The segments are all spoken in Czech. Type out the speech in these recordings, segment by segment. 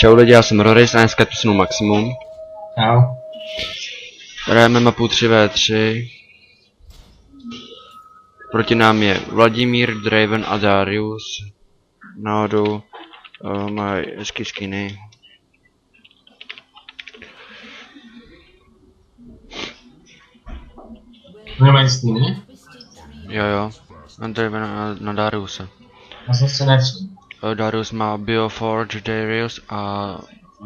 Čau lidi, já jsem Rory, dneska písnu Maximum. Čau. Hrajeme mapu 3v3. Proti nám je Vladimír, Draven a Darius. Náhodou mají hezký skiny. Nemají skiny? Jo, na Draven a na Dariuse. Já jsem si nevšiml. Darius má Bioforge Darius a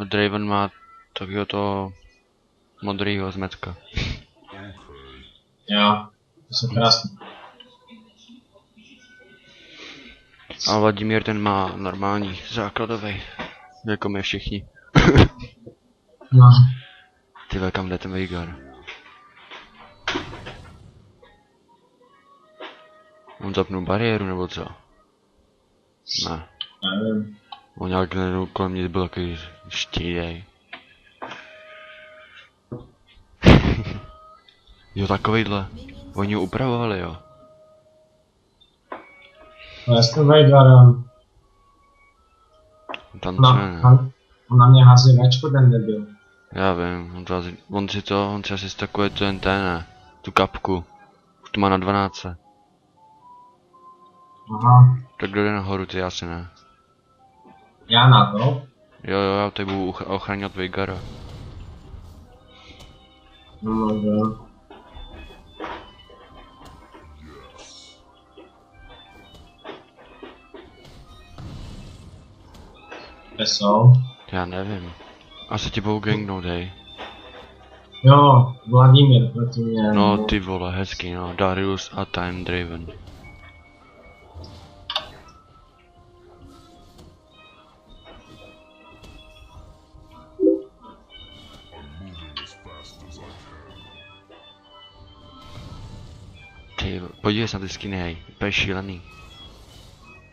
Draven má takového toho modrýho zmetka. Jo, to jsou krásný. A Vladimír ten má normální, základový, jako my všichni. No. Ty vole, kam jde ten Veigar? On zapnul bariéru nebo co? Ne. Nevím. On nějak kolem mě byl takový štídej. Jo, takovejhle. Oni ho upravovali, jo. No já jsem Veigarem. Tam On na mě hází Včko, ten debil. já vím, on si asi stakuje ten ne, tu kapku. Už to má na 12. Aha. Tak kdo jde nahoru, ty asi ne. Já na to? Jo, já tady budu ochraňovat Veigara. No, jo. Kde jsou? Já nevím. Asi ti budou gangnout, hej. Jo, Vladimír proti mě. No ty vole, hezký no, Darius a Time Draven. Ty, podívej se na ty skiny, hej, úplně šílený.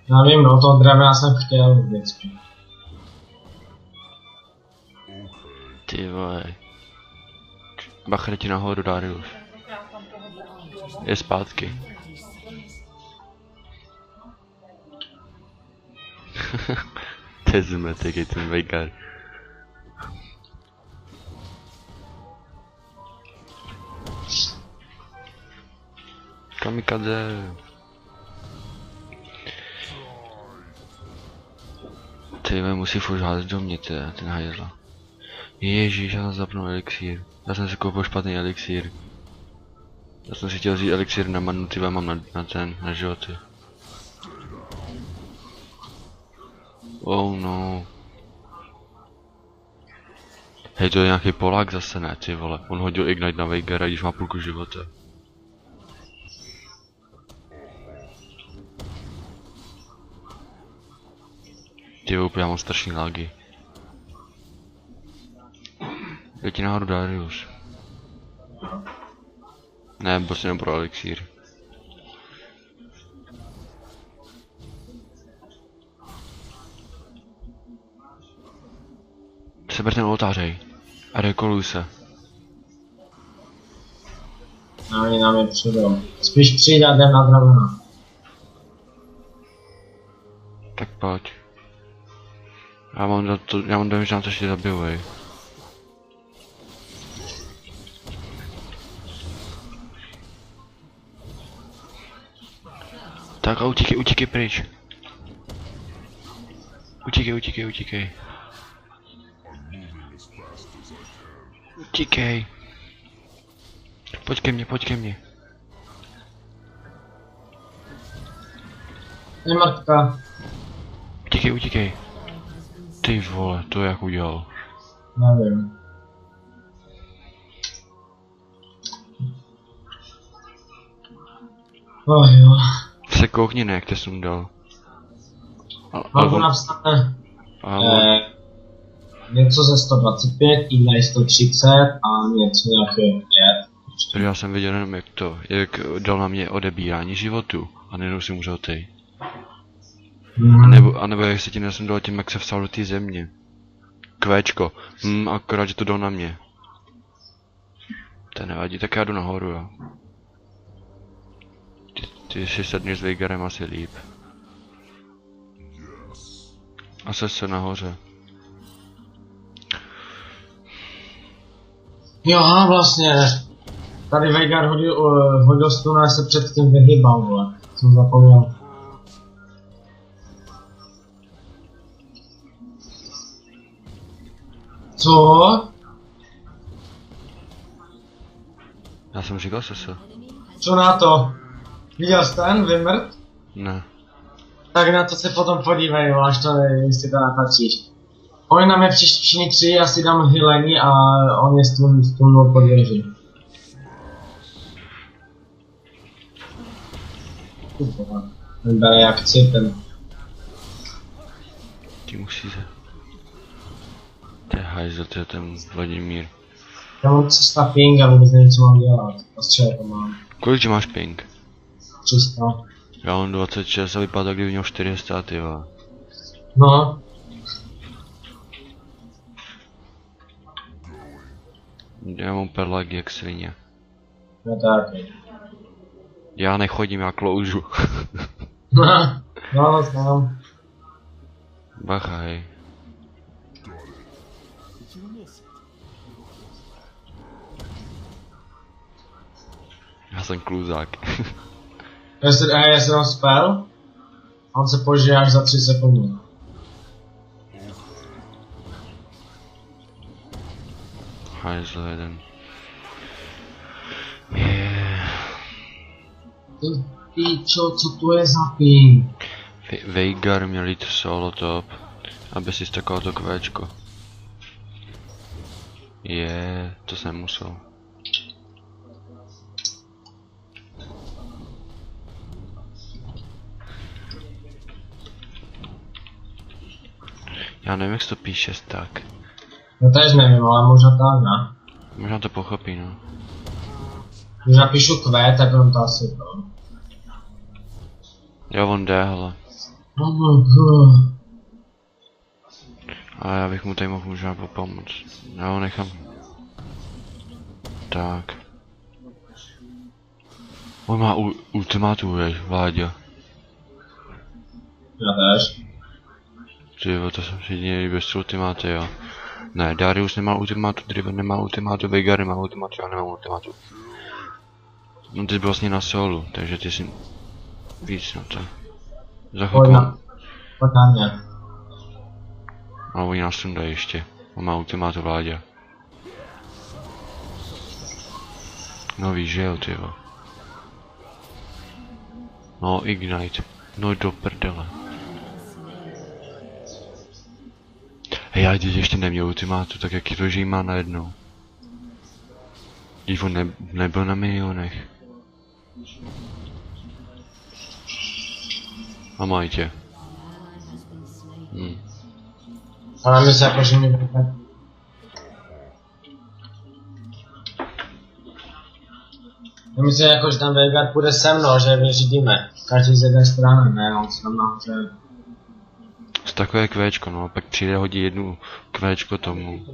Já vím, no toho Dravena jsem chtěl vždycky. Ty vole. Bacha, jde ti nahoru, Darius. Je zpátky. To je zmetek, je ten Veigar. Kamikaze. Ty musí furt házet do mě, ten hajzl. Ježíš, já jsem zapnul elixír. Já jsem si koupil špatný elixír. Já jsem si chtěl vzít elixír na manu, ty mám na životy. Oh no. Hej, to je nějaký Polák zase, ne, ty vole. On hodil Ignite na Veigara, když má půlku života. Ty úplně, já mám strašný lagy. Jde ti nahoru Darius. Ne, byl jsem jenom pro elixír. Seber ten oltářej. A rekoluj se. Na mě přijdou. Spíš přijde a jdem na Dravena. Tak pojď. Já mám dojem, že nám to ještě zabijou, hej. Tak a utíkej pryč. Utíkej. Utíkej. Pojď ke mně. Je mrtka. Utíkej. Ty vole, to jak udělal. Nevím. Oh jo. Se koukni, ne, jak tě sundal. Mám napsané něco ze 125, jiné 130 a něco nějaké 5. Já jsem viděl jenom jak dal na mě odebírání životu a nejenom si můžel ty. A nebo jak se ti nesundal tím, jak se vstal do té země. Kvéčko. Akorát, že to dal na mě. To nevadí, tak já jdu nahoru, jo. Ty si sedneš s Veigarem asi líp. A se nahoře. Jo, vlastně. Tady Veigar hodil stunu a se předtím vyhýbal, vole. Jsem zapomněl. Co? Já jsem říkal se. Co na to? Viděl jsi ten vymrt? Ne. Tak na to se potom podívej, vole, až to jestli to napačíš. Oni nám je všichni tři, já si dám hylení a on je stunu pod věží. Ten bere jak cipem. Ty musí se. To je hajzl, to je ten Vladimír. Já mám 300 ping a vůbec nevím, co mám dělat. Postřele to mám. Kolik máš ping? 300. Já mám 26 a vypadá, kdyby měl 400, ty vole. No. Já mám perlagy jak svině. No tak. Já nechodím, já kloužu. No, znám. Bacha, hej. Já jsem kluzák. Jestli mám spell, on se požije až za 3 sekundy. Hajzl jeden. Yeah. Ty co to je za ping? Veigar měl jít solo top, aby si stakal to kvéčko. To jsem musel. Já nevím, jak se to píše tak. No tež nevím, ale možná tak, ne? Možná to pochopí, no. Když napíšu Q, tak on to asi to. Jo, on jde, hele. Oh my god. Ale já bych mu tady mohl možná pomoct. Já ho nechám. Tak. On má ultimátu, víš, Vláďa. Já tež. Ty, to jsem si jediný bez ultimáty, jo. Ne, Darius nemá ultimátu, Driven nemá ultimátu, Veigar nemá ultimátu, já nemám ultimátu. No ty jsi vlastně na solu, takže ty jsi víc na to. Za chvilku mám. Pojď na mě. Ale oni nás sundají ještě. On má ultimátu Vláďa. No víš, že jo, tyjo. No, Ignite. No do prdele. Hej, já teď ještě neměl ultimátu, tak jak je to, že jí má najednou. Když on nebyl na milionech. A mají tě. Ale my se jakože mi bude. Já myslím, jako, že ten Veigar půjde se mnou, že vyřídíme. Každý z jedné strany, ne, on se tam nahoře. Z takové kvéčko, no, pak přijde hodí jednu kvéčko tomu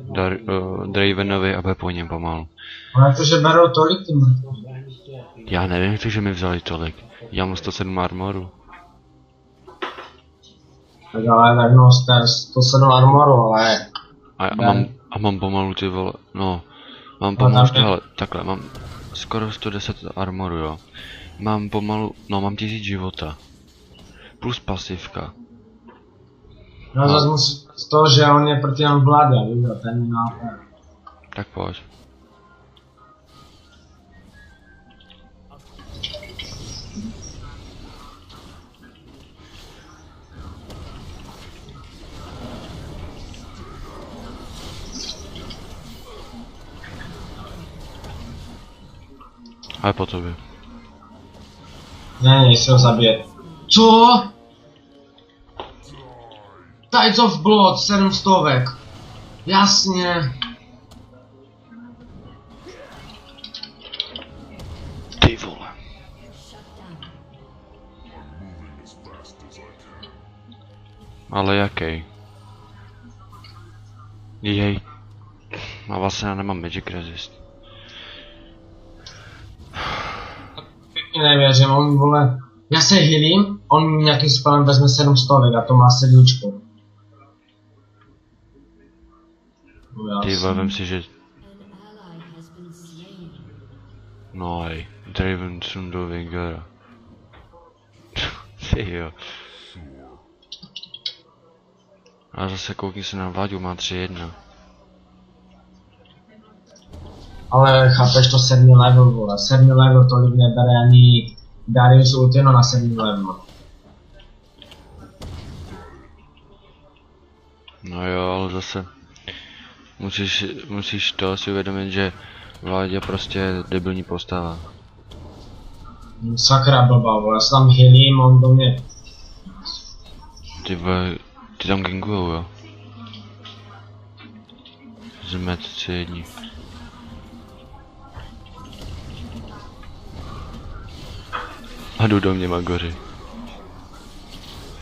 Dravenovi a bude po něm pomalu. Ale to, že berou tolik ty mrtvý. Já nevím, jak to, že mi vzali tolik. Já mám 107 armoru. Tak ale tak no, 107 armoru, ale... A mám pomalu ty vole, no. Mám pomalu, takhle, mám skoro 110 armoru, jo. Mám pomalu, no mám 1000 života. Plus pasivka. No zase musí z toho, že on je proti nám Vláďa, viděl, ten je nápad. Tak pojď. A je po tobě. Ne, jestli ho zabije. Co? Tides of Blood, 700. Jasně. Ty vole. Ale jaký? Jej. A vlastně já nemám Magic Resist. Pěkně nevěřím, on vole. Já se healím, on nějakým spelem vezme 700 a to má sedmičku. Ty vole, vem si, že No hej, Draven sundal Vengara. Ty jo. A zase koukni se na Váďu, má 3-1. Ale chápeš to 7 level, vole. 7 level tolik nebere ani Darius Ultino na 7 level. No jo, ale zase musíš to si uvědomit, že Vláďa prostě je debilní postava. Sakra blbá, vole. Já se tam healím, on do mě. Ty vole, ty tam gangujou, jo. Zmetci jedni. A jdu do mě, Magoři.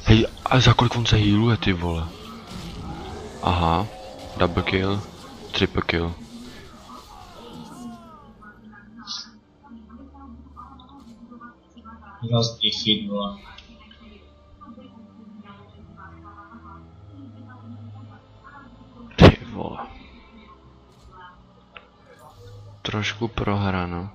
Hej, a za kolik on se healuje, ty vole? Aha, double kill, triple kill. Zas defeat, vole. Ty vole. Trošku prohrano.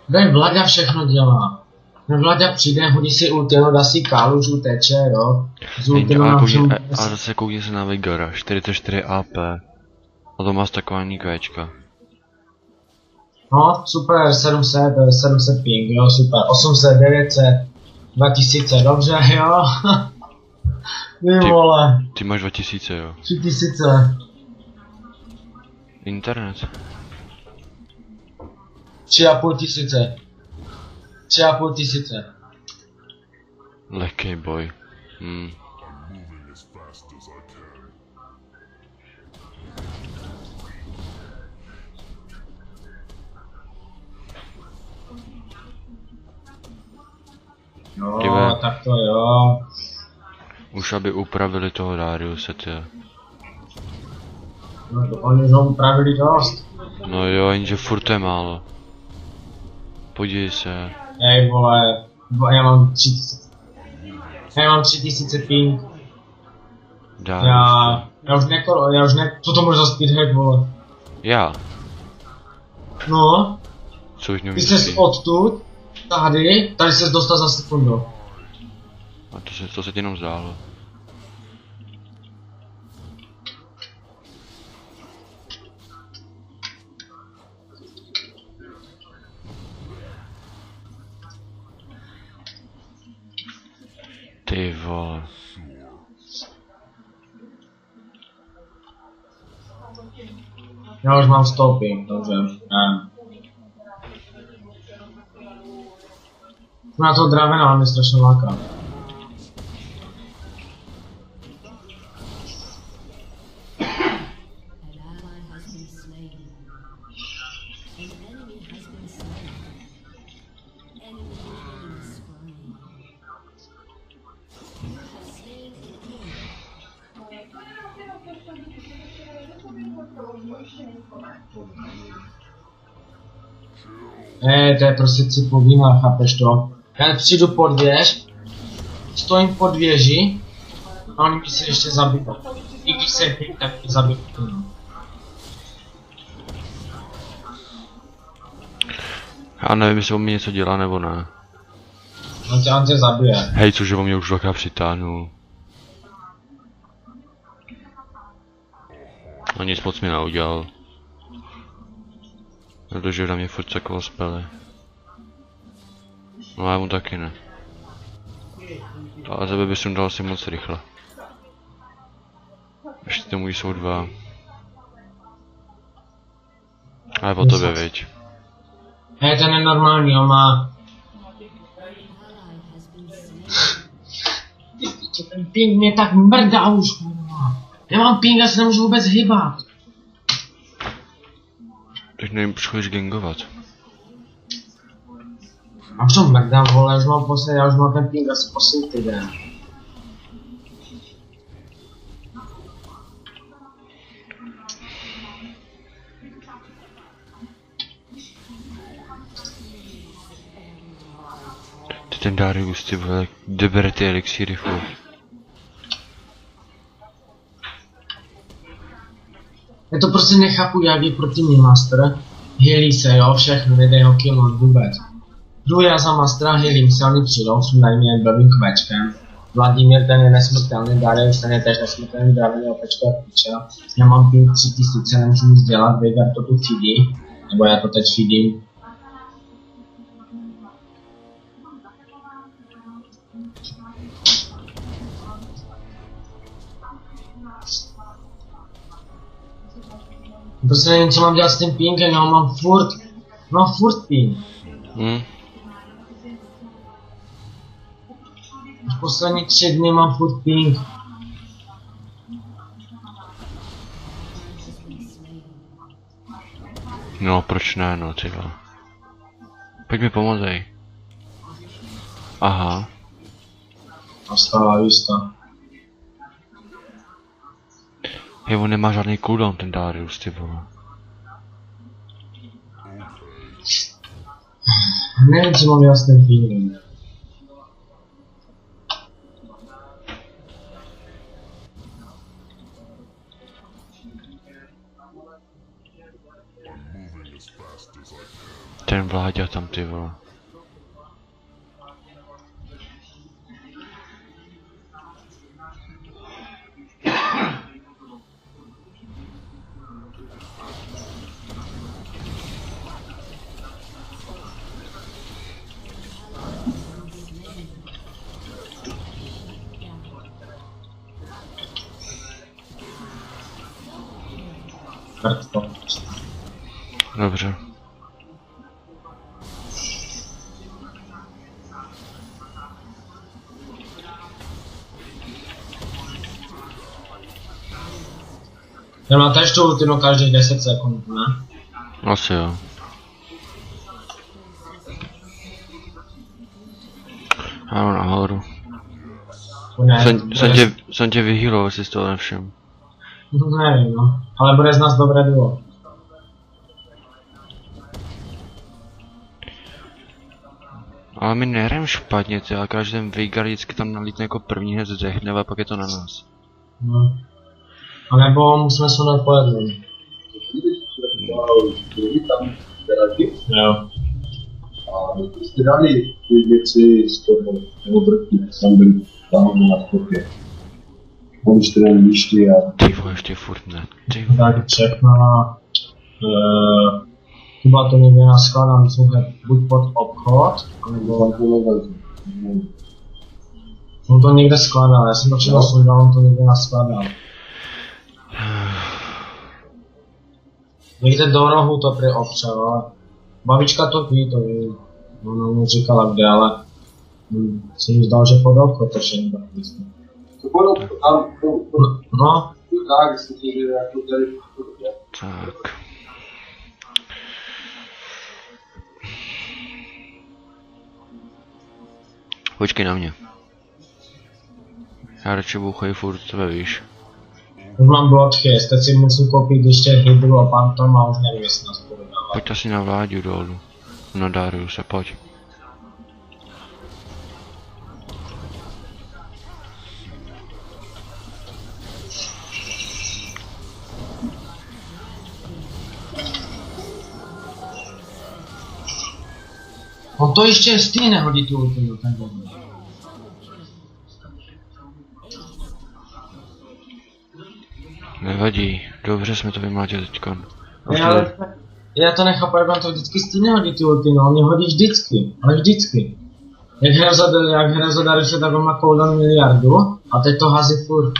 Dej, Vlaďa všechno dělá. Vlaďa přijde, hodí si ultino, dá si káluž, uteče, jo. Z ultino na všem... A zase koukni se na Vigora, 44 AP. A to má stakování kvéčka. No, super, 700 ping, jo, super. 800, 900, 2000, dobře, jo. Ty vole. Ty máš 2000, jo. 3000. Internet. 3500. 3500. Lehký boj. Jo, Tyve. tak to jo. Už aby upravili toho Dariuse, ty. No to oni ho upravili dost. No jo, jenže furt je málo. Podívej se. Ej vole, já mám 3000. Já mám 3000 ping. Darius. Já už ne, co to můžu za speedhack, vole. Já? No, Co už ty nevíš? jsi odtud, tady jsi dostal za sekundu. A to se ti jenom zdálo. Ty vole. Já už mám 100 ping, dobře. Na to Dravena mě strašně láká. To je prostě cipovina, chápeš to? Já přijdu pod věž, stojím pod věži a oni mi se ještě zabijou. I když se pěk, tak mě zabijou. Já nevím, jestli on mi něco dělá nebo ne. On tě zabije. Hej, cože on mě už dvakrát přitáhnul. A nic moc mi neudělal. Protože na mě furt čakoval spely. No já mu taky ne. Ale tebe bys dal asi moc rychle. Ještě tomu jsou dva. Ale po tobě, viď. Hej, ten je normální, on má... Ten ping mě tak mrdá už, kurva. Já mám ping a se nemůžu vůbec hýbat. Teď nevím, proč chodíš gangovat. A co mrdá, vole, já už mám ten ping asi poslední týden. Ty ten Darius, ty vole, kde bere ty elixíry furt? Já to prostě nechápu, jak je proti mě master. Healí se, jo, všechno, nejde ho killnout vůbec. Druhý já za mastera healím se, oni přijdou, sundají mě blbým kvečkem. Vladimír ten je nesmrtelný, Darius ten je tež nesmrtelný, Dravení opečka píča. Já mám ping 3000, nemůžu nic dělat, Veigar to tu feedí. Nebo já to teď feedím. Prostě nevím, co mám dělat s tím pingem, já mám furt ping. Už poslední 3 dny mám furt ping. No, proč ne, no, ty vole. Pojď mi pomozej. Aha. Nastala vista. Hej, on nemá žádný cooldown, ten Darius, ty vole. Nevím, co mám dělat s tím pingem. Ten Vláďa tam, ty vole. Dobře. Já mám tady tu ultinu každých 10 sekund, ne? Asi jo. Ano, nahoru. Jsem tě vyhýlil, jestli jsi toho nevšiml. Nevím, no. Ale bude z nás dobré duo. Ale my nehrajeme špatně, ty, a každý ten Veigar vždycky tam nalítne jako první hned zdechne, a pak je to na nás. No. A nebo musíme sundat po jednom. Jo. A jste dali ty věci z toho, nebo brky, tam byli tam na stopě. Když to nevíšti a... Ty vole, ještě furt ne, ty vole. Tak všechno. Chyba to někde naskladám, musím buď pod obchod, nebo... On to někde skladal, já jsem to včera sundal, on to někde naskladal. Někde do rohu to prý opřel, ale... Babička to ví, to ví. Ona mu říkala kde, ale... Si mi zdal, že pod obchod to všechno tak myslím. To bylo tam, No. tak, myslím si, že jako tady... Tak. Počkej na mě. Já radši bouchaj furt tebe, víš. Už mám bloodcase, teď si musím koupit ještě hydru a pantom a už nevím, jestli nás budu dávat. Pojď asi na Vláďu dolů. Na Dariuse, pojď. On to ještě stejně hodí tu ultinu, ten bomb. Nevadí, dobře jsme to vymlátili teďkon. Já to nechápu, jak on to vždycky stejně hodí tu ultinu, on mě hodí vždycky, ale vždycky. Jak hra za Dariuse, tak on má cooldown miliardu a teď to hází furt.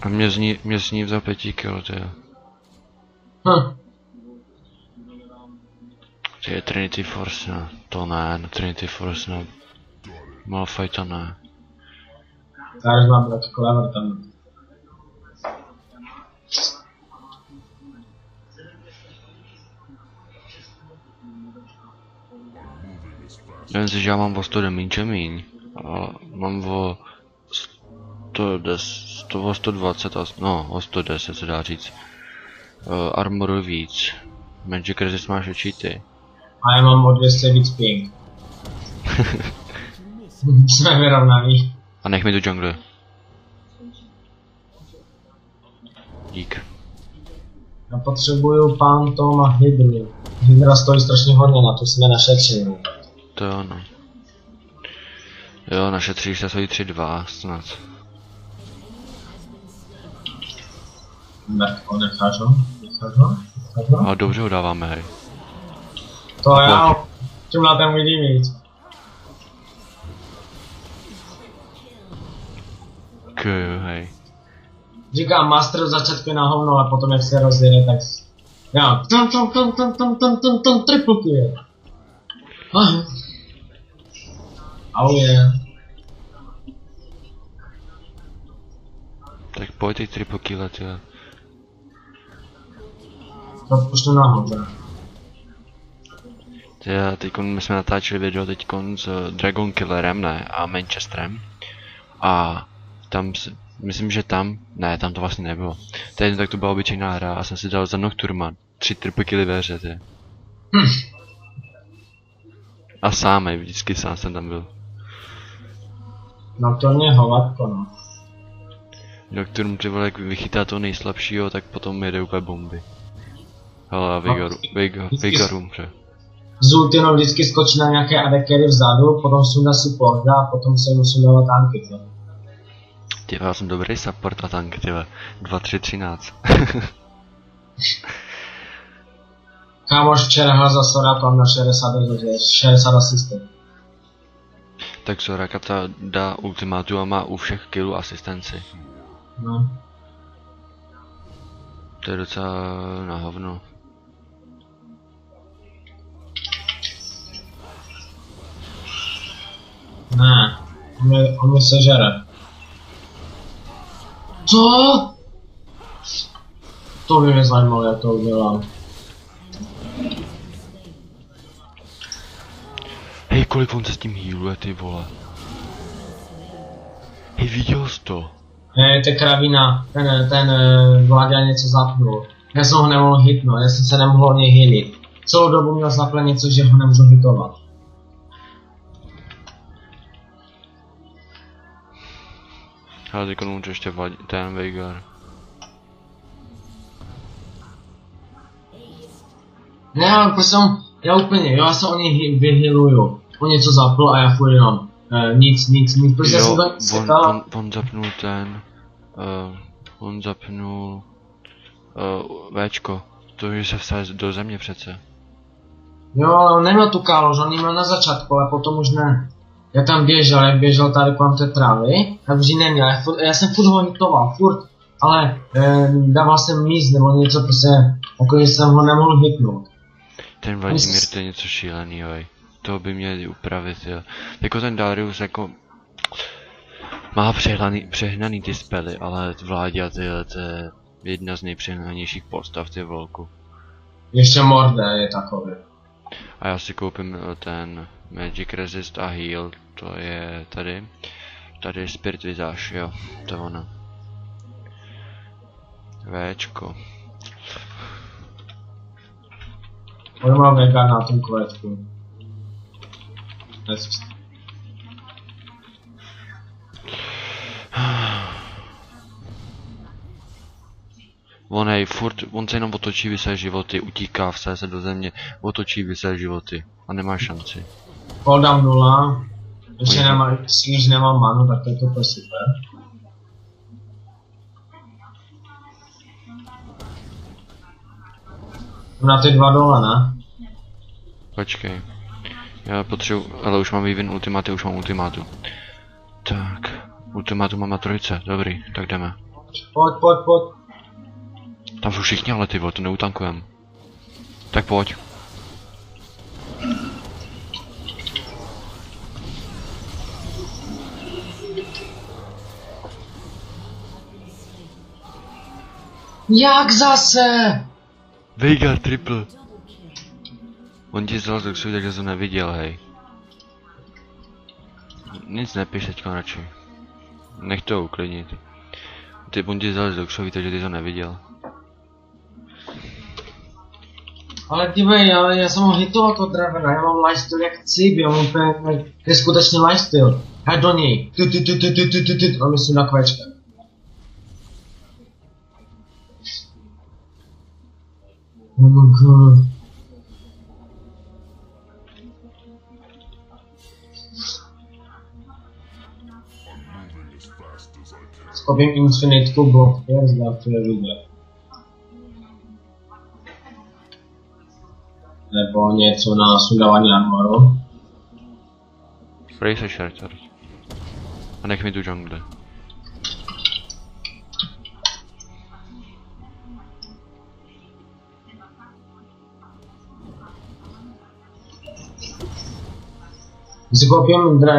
A mě zní za 5 kilo, to je. To je Trinity Force, no. To ne, no Trinity Force, no. Malphite to ne. Darius má Black Clever tam. Nevím si, že já mám o 100 damage míň. A mám o 120, no o 110 se dá říct. Armoru víc. Magic Resist máš určitý. A já mám o 200 víc ping. Jsme vyrovnaný. A nech mi tu jungle. Dík. Já potřebuju Phantom a Hydru. Hydra stojí strašně hodně, na to jsme našetřili. To jo, no. Jo, našetříš se svojí 3-2 snad. Necháš ho? Ale dobře ho dáváme, hej. To já tím na ten vidím víc. Hej. Říkám, Master v začátku je na hovno, a potom jak se rozjede, tak... Já... triple kill. Oh yeah. Tak pojď ty triple kill, tyhle. To pušnu nahoře. Teď my jsme natáčeli video teďkon s Dragon Killerem, ne, a Manchesterem. A tam, myslím, že tam to vlastně nebylo. Teď tak to byla obyčejná hra a jsem si dal za Nocturma 3 triple killy ve hře, ty. A sám, vždycky sám jsem tam byl. No to mě hovatko, no. Nocturm, ty vole, jak vychytá toho nejslabšího, tak potom jede úplně bomby. Hele, a Veigar umře. Z ultinu vždycky skočí na nějaké AD carry vzadu, potom sundá si porda a potom se mu sundávat tanky, co? Tyhle, já jsem dobrý support a tanky, tyhle. 2-3-13. Kámoš včera hrál za Soraka na 60 asistů. Tak Soraka ta dá ultimátu a má u všech killů asistenci. No. To je docela na hovno. Ne, on mě sežere. Co? To by mě zajímalo, jak to udělám. Hej, kolik on se s tím healuje, ty vole. Hej, viděl jsi to? To je kravina, ten Vláďa něco zapnul. Já jsem ho nemohl hitnout, já jsem se nemohl o něj healit. Celou dobu měl zaplet něco, že ho nemůžu hitovat. Ale teď můžu ještě ten Veigar. Ne, prostě já úplně, já se o něj vyhealuju. On něco zapl a já furt jenom nic, prostě jo, jsem to on zapnul ten, on zapnul Včko, to je, že se vstáš do země přece. Jo, neměl tu kálož, on ji měl na začátku, ale potom už ne. Já tam běžel, jak běžel tady kolem té trávy, tak už ji neměl, já jsem furt ho hitoval, ale dával jsem míst nebo něco prostě, jako že jsem ho nemohl hitnout. Ten Vladimír, to je něco šílenýho, to by měli upravit, jo. Jako ten Darius jako má přehnaný ty spely, ale Vláďa, to je jedna z nejpřehnanějších postav, ty volku. Ještě Morde je takový. A já si koupím ten Magic Resist a Heal, to je tady. Tady je Spirit Visage, jo, to je ono. Včko. On má mega na tom kvetku. On se jenom otočí vysé životy, utíká, vsé se do země, otočí vysé životy a nemá šanci. Cooldown 0, když nemám manu, tak to je to úplně super. Na ty 2 dole, ne? Počkej. Já potřebuji, ale už mám vývin ultimáty, už mám ultimátu. Tak, ultimátu mám na 3, dobrý, tak jdeme. Pojď. Tam jsou všichni, ale ty vole, to neutankujeme. Tak pojď. Jak zase? Veigar triple. On ti zdal do takže jsem neviděl, hej. Nic nepiš teďka radši. Nech to uklidnit. On ti zdal do takže ty to neviděl. Ale dívej, ale já jsem ho hitoval to Dravena, já mám lifesteal jak cíb, on úplně neskutečný lifesteal. Hej do něj, on mi jsou na kvečka. Oh my god. Skopím infinitku blok, zda to je vidět. Nebo něco na sundávání armoru. Prej se šerter. A nech mi tu jungle.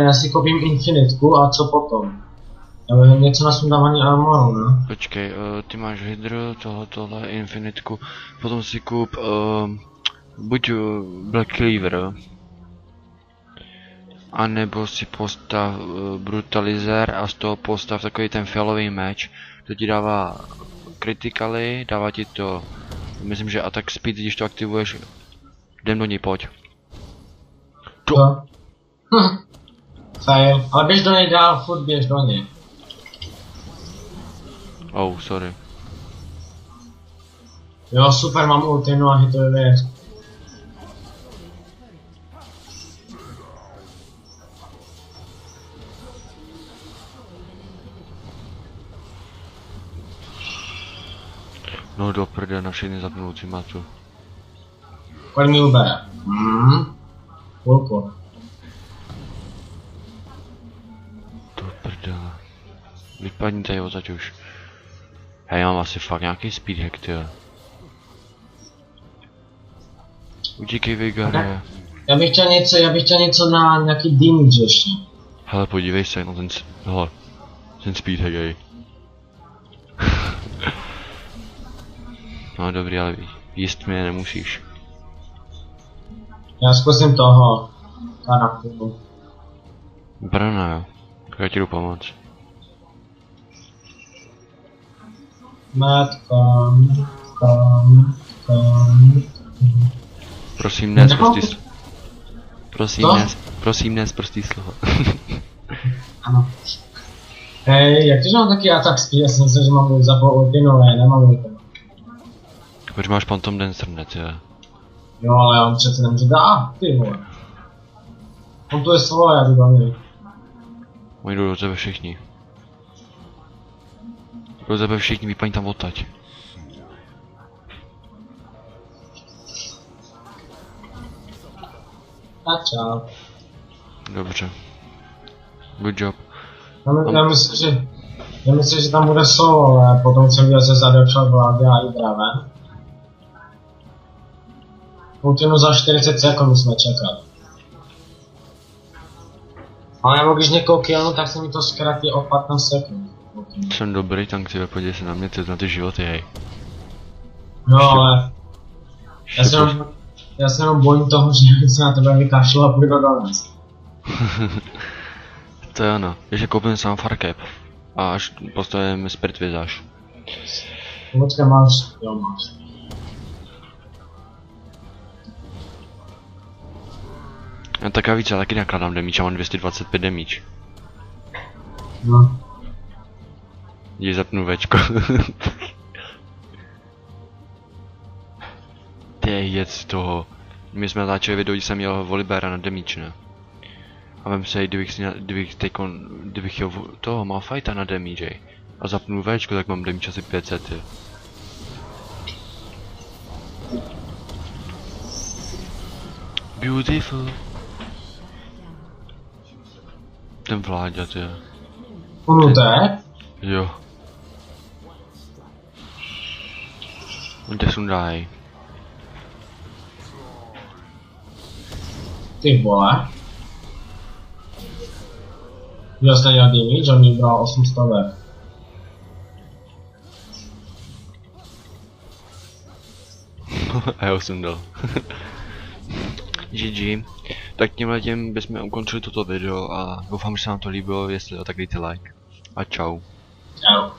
Já si koupím infinitku a co potom? Něco na sundávání armoru, ne? Počkej, ty máš hydro, tohle, infinitku, potom si kup buď Black Cleaver, anebo si postav Brutalizer a z toho postav takový ten fialový meč, to ti dává critically, dává ti to, myslím, že attack speed, když to aktivuješ, jdem do ní, pojď. To. Fail, ale běž do něj dál, furt běž do něj. Oh, sorry. Jo, super, mám ulti, no a hituje věc. No do prdele, na všechny zapnu ultimatu. Kolik mi ubere? Půlku. Do prdele. Vypadni tady odsaď už. Já mám asi fakt nějaký speed hack, tyjo. Utíkej, Vigare. Já bych chtěl něco na nějaký damage ještě. Hele, podívej se na ten, hele, ten speed hack, ej. No dobrý, ale jíst mě nemusíš. Já zkusím toho charakteru. Brana, jo. Tak já ti jdu pomoct. Prosím, ne, prostý prosím, ne, prostý slovo. Ano. Hej, jak to, že mám taky attack speed? Já jsem myslel, že mám za ulti, no ne, nemám ulti. Proč máš Phantom Dancer, ne, jo? Jo, ale on přece nemůže dát, ty vole. On tu je slovo, já jdu do něj. Oni jdou do tebe všichni. Do tebe všichni, vypaň tam odtať. Tak čau. Dobře. Good job. Já myslím, že tam bude solo, ale potom jsem viděl, že zadepšel vlády a i Draven. Ultinu za 40 sekund musíme čekat. Ale nebo když někoho killnu, tak se mi to zkrátí o 15 sekund. Jsem dobrý tank, podívej se na mě, ty na ty životy, hej. No ale... Já se jenom bojím toho, že se na tebe vykašlu a půjdu do nás. To je ono, ještě koupím sám Farcap. A až postavím Spirit Visage. Počkej, máš? Jo, máš. No tak já víc, já taky nakladám damage, já mám 225 damage. No. Jdi zapnu Včko. Ty jed z toho. My jsme natáčeli video, když jsem měl Volibera na damage, ne? A vem se, kdybych jel toho Malphita na damage, a zapnu Včko, tak mám damage asi 500, je. Beautiful. Ten Vláďa, ty. On jde? Jo. On tě sundaj. Ty vole. Já jsem měl damage, on mi bral 800. A já jsem dal. GG. Tak tímhle tím bychom ukončili toto video a doufám, že se vám to líbilo, jestli jo, tak dejte like. A čau. Čau.